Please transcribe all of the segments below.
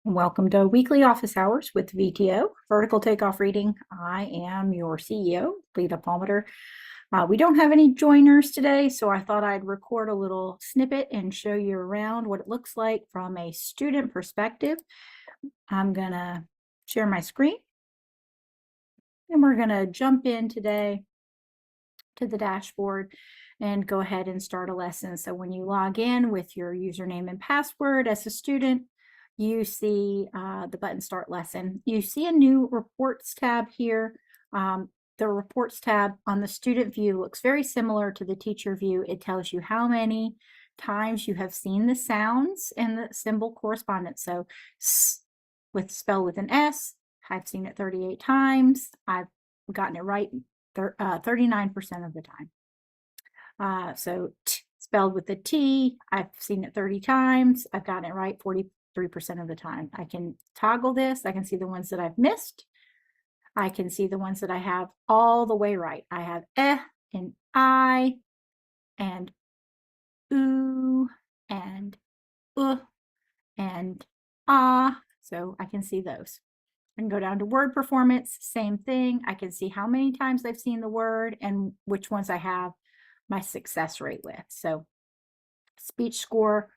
Welcome to Weekly Office Hours with VTO, Vertical Takeoff Reading. I am your CEO, Lita Palmater. We don't have any joiners today, so I thought I'd record a little snippet and show you around what it looks like from a student perspective. I'm going to share my screen, and we're going to jump in today to the dashboard and go ahead and start a lesson. So when you log in with your username and password as a student, you see the button Start Lesson. You see a new Reports tab here. The Reports tab on the student view looks very similar to the teacher view. It tells you how many times you have seen the sounds and the symbol correspondence. So spelled with an S, I've seen it 38 times. I've gotten it right 39% of the time. So spelled with a T, I've seen it 30 times. I've gotten it right 43% of the time. I can toggle this. I can see the ones that I've missed. I can see the ones that I have all the way right. I have and I and oo and and ah. So I can see those. I can go down to word performance, same thing. I can see how many times I've seen the word and which ones I have my success rate with. So speech score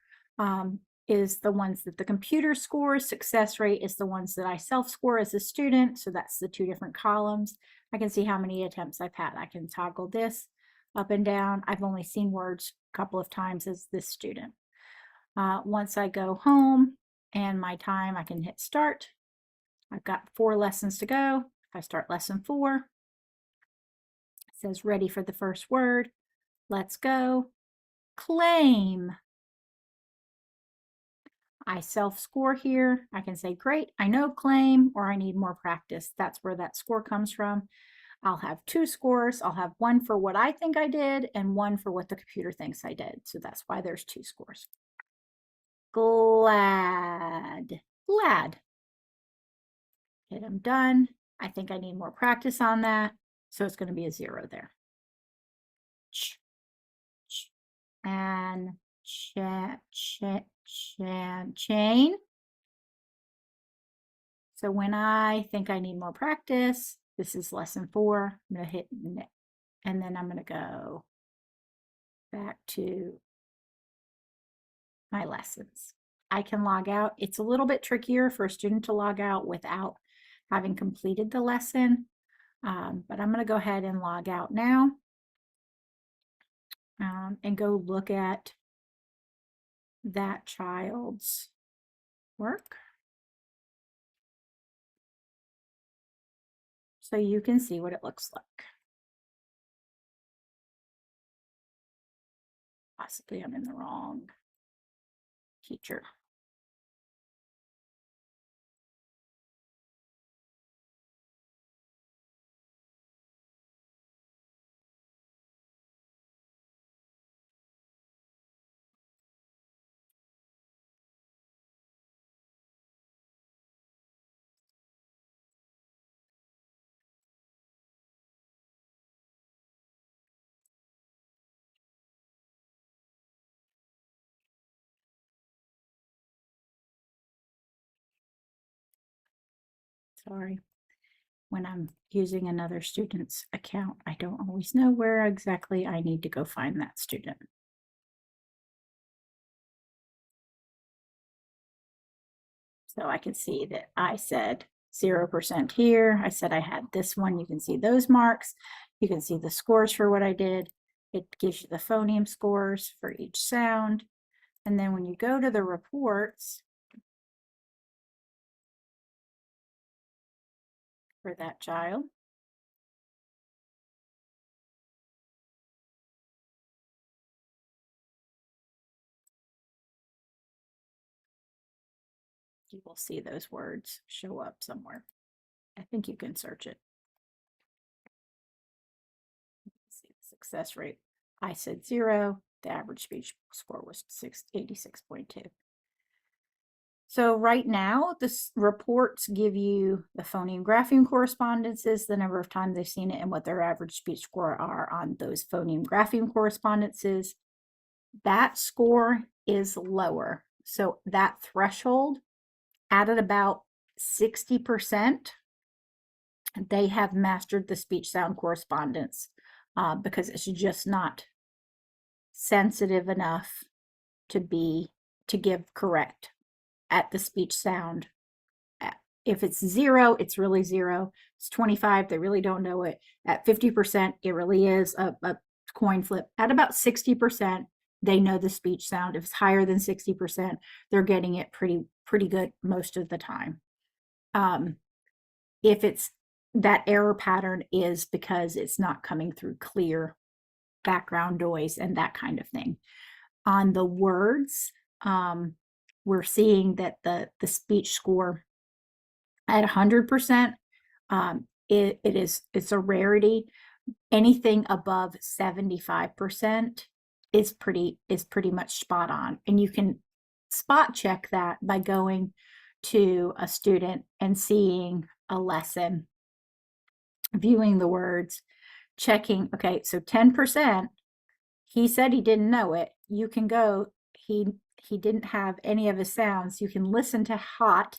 is the ones that the computer scores. Success rate is the ones that I self-score as a student. So that's the two different columns. I can see how many attempts I've had. I can toggle this up and down. I've only seen words a couple of times as this student. Once I go home and my time, I can hit start. I've got 4 lessons to go. If I start lesson 4, it says ready for the first word. Let's go. Claim. I self-score here. I can say, great, I know claim, or I need more practice. That's where that score comes from. I'll have 2 scores. I'll have one for what I think I did and one for what the computer thinks I did. So that's why there's 2 scores. Glad. Glad. Okay, I'm done. I think I need more practice on that. So it's going to be a 0 there. And chain. So when I think I need more practice, this is lesson 4. I'm going to hit and then I'm going to go back to my lessons. I can log out. It's a little bit trickier for a student to log out without having completed the lesson, but I'm going to go ahead and log out now and go look at that child's work. So you can see what it looks like. Possibly I'm in the wrong teacher. Sorry. When I'm using another student's account, I don't always know where exactly I need to go find that student. So I can see that I said 0% here. I said I had this one. You can see those marks. You can see the scores for what I did. It gives you the phoneme scores for each sound. And then when you go to the reports for that child, you will see those words show up somewhere. I think you can search it. See the success rate. I said 0. The average speech score was 86.2. So right now, the reports give you the phoneme grapheme correspondences, the number of times they've seen it, and what their average speech score are on those phoneme grapheme correspondences. That score is lower. So that threshold at about 60%, they have mastered the speech sound correspondence because it's just not sensitive enough to give correct at the speech sound. If it's 0, it's really 0. It's 25, they really don't know it. At 50%, it really is a coin flip. At about 60%, they know the speech sound. If it's higher than 60%, they're getting it pretty good most of the time. If it's that error pattern is because it's not coming through clear background noise and that kind of thing. On the words, we're seeing that the speech score at 100%, it's a rarity. Anything above 75% is pretty much spot on, and you can spot check that by going to a student and seeing a lesson, viewing the words, checking. Okay, so 10%, he said he didn't know it. You can go, he didn't have any of his sounds. You can listen to hot.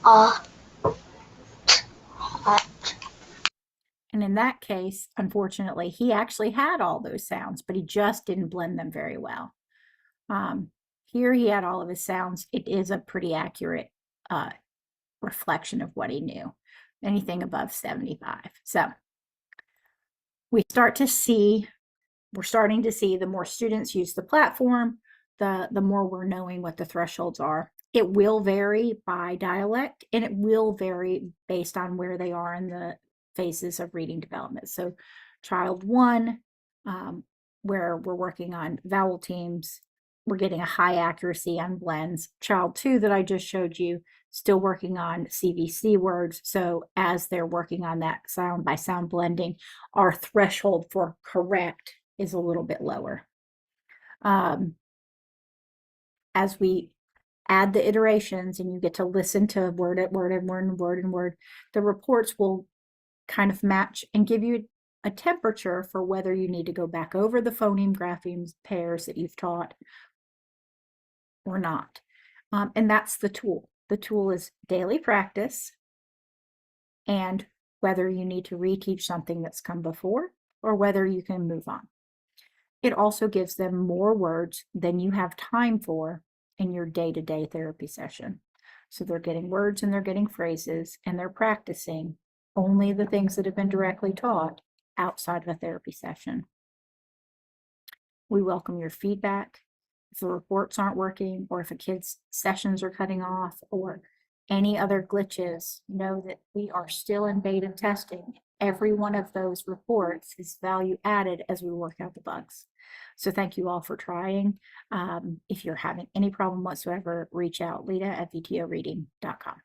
Hot. And in that case, unfortunately, he actually had all those sounds, but he just didn't blend them very well. Here he had all of his sounds. It is a pretty accurate reflection of what he knew, anything above 75. So we're starting to see the more students use the platform, the more we're knowing what the thresholds are. It will vary by dialect, and it will vary based on where they are in the phases of reading development. So child 1, where we're working on vowel teams, we're getting a high accuracy on blends. Child 2 that I just showed you, still working on CVC words. So as they're working on that sound by sound blending, our threshold for correct is a little bit lower. As we add the iterations and you get to listen to word at word and word and word and word, the reports will kind of match and give you a temperature for whether you need to go back over the phoneme graphemes pairs that you've taught or not. And that's the tool. The tool is daily practice and whether you need to reteach something that's come before or whether you can move on. It also gives them more words than you have time for in your day-to-day therapy session. So they're getting words and they're getting phrases and they're practicing only the things that have been directly taught outside of a therapy session. We welcome your feedback. If the reports aren't working, or if a kid's sessions are cutting off, or any other glitches, know that we are still in beta testing. Every one of those reports is value added as we work out the bugs. So thank you all for trying. If you're having any problem whatsoever, reach out, Lita at VTOreading.com.